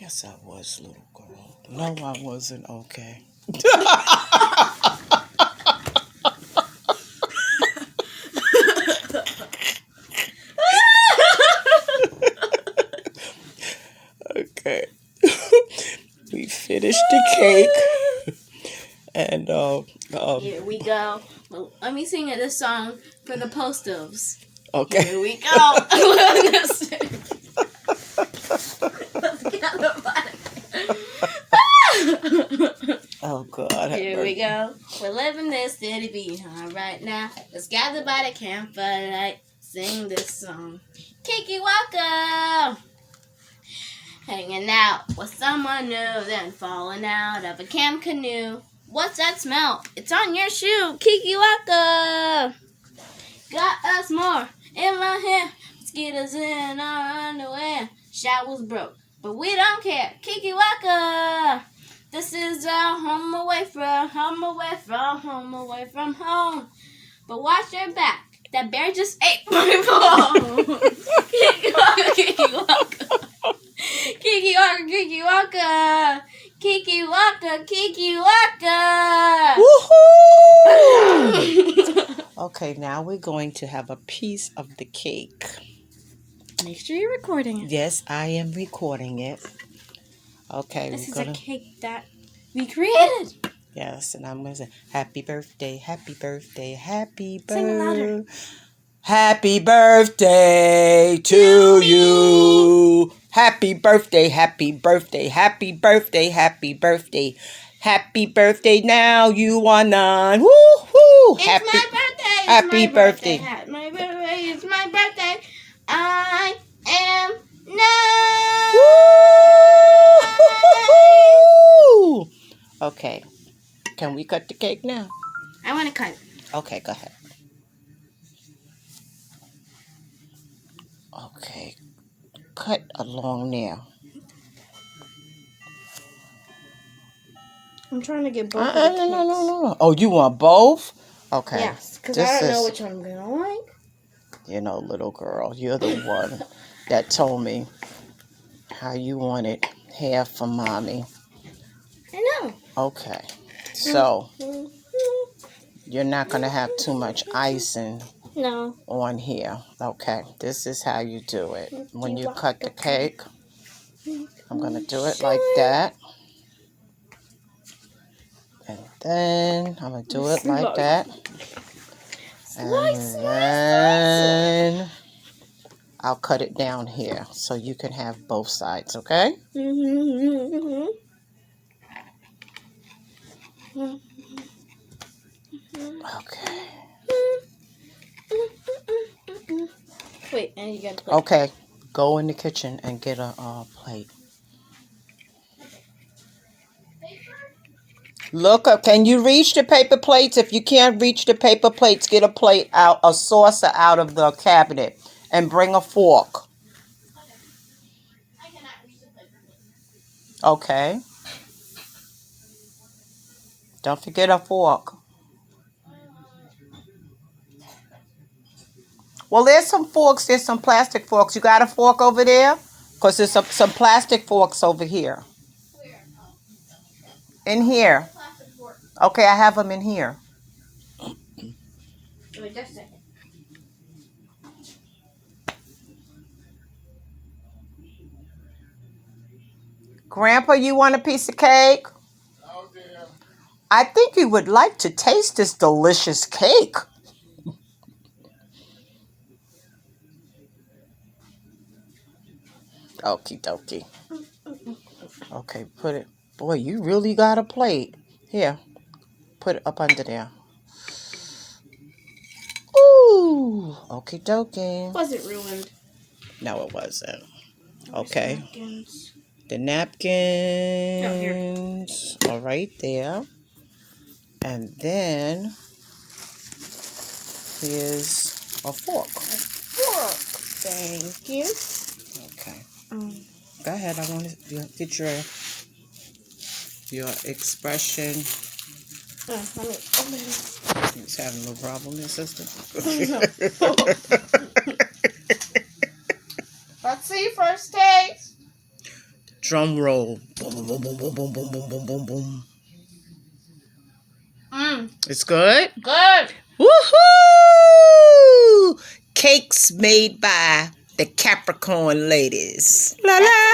Yes, I was, little girl. No, I wasn't. Okay. Okay. We finished the cake. And, Here we go. Well, let me sing this song for the positives. okay. Here we go. Let's get the body. Oh, God. Here we go. We're living this city behind right now. Let's gather by the campfire, sing this song. Kiki Waka! Hanging out with someone new, then falling out of a camp canoe. What's that smell? It's on your shoe, Kiki Waka! Got us more in my hair, mosquitoes in our underwear. Showers broke, but we don't care, Kiki Waka! This is our home away from home. But watch your back. That bear just ate my phone. Kiki Waka, Kiki Waka. Kiki Waka, Kiki Waka. Kiki Waka, Kiki Waka. Woohoo! Okay, now we're going to have a piece of the cake. Make sure you're recording it. Yes, I am recording it. Okay, This is we're gonna... a cake that we created. Yes, and I'm going to say, happy birthday, happy birthday, happy Sing it louder. birthday. Happy birthday to you. Happy birthday, happy birthday, happy birthday, happy birthday. Happy birthday, now you are none. Woo-hoo! It's Happy, my birthday. happy It's my birthday. birthday. My birthday. It's my birthday. I am nine. Woo! Okay. Can we cut the cake now? I want to cut. Okay, go ahead. Okay. Cut along there. I'm trying to get both of the cakes. No. Oh, you want both? Okay. Yes, because I don't know which one I'm going to like. You know, little girl, you're the one that told me how you wanted half for mommy. I know. Okay. So, you're not going to have too much icing on here. Okay. This is how you do it. When you cut the cake, I'm going to do it like that. And then I'm going to do it like that. And then I'll cut it down here so you can have both sides, okay? Okay. Wait, and you got to plate. Okay, go in the kitchen and get a plate. Look up. Can you reach the paper plates? If you can't reach the paper plates, get a plate out, a saucer out of the cabinet, and bring a fork. I cannot reach the paper plate. Okay. Don't forget a fork. Well, there's some forks. There's some plastic forks. You got a fork over there? Because there's some plastic forks over here. Where? In here. Okay, I have them in here. Wait just a second. Grandpa, you want a piece of cake? Oh, dear. I think you would like to taste this delicious cake. Okie dokie. Okay, put it. Boy, you really got a plate. Here, put it up under there. Ooh, okie dokie. Was it ruined? No, it wasn't. Okay. Napkins. The napkins are right there. And then here's a fork. Fork. Thank you. Okay. Go ahead. I want to get your expression. Let me open it. He's having no problem, your sister. Let's see first taste. Drum roll. Boom, boom, boom, boom, boom, boom, boom, boom, boom, boom, boom. It's good? Good. Woohoo! Cakes made by the Capricorn ladies. La la.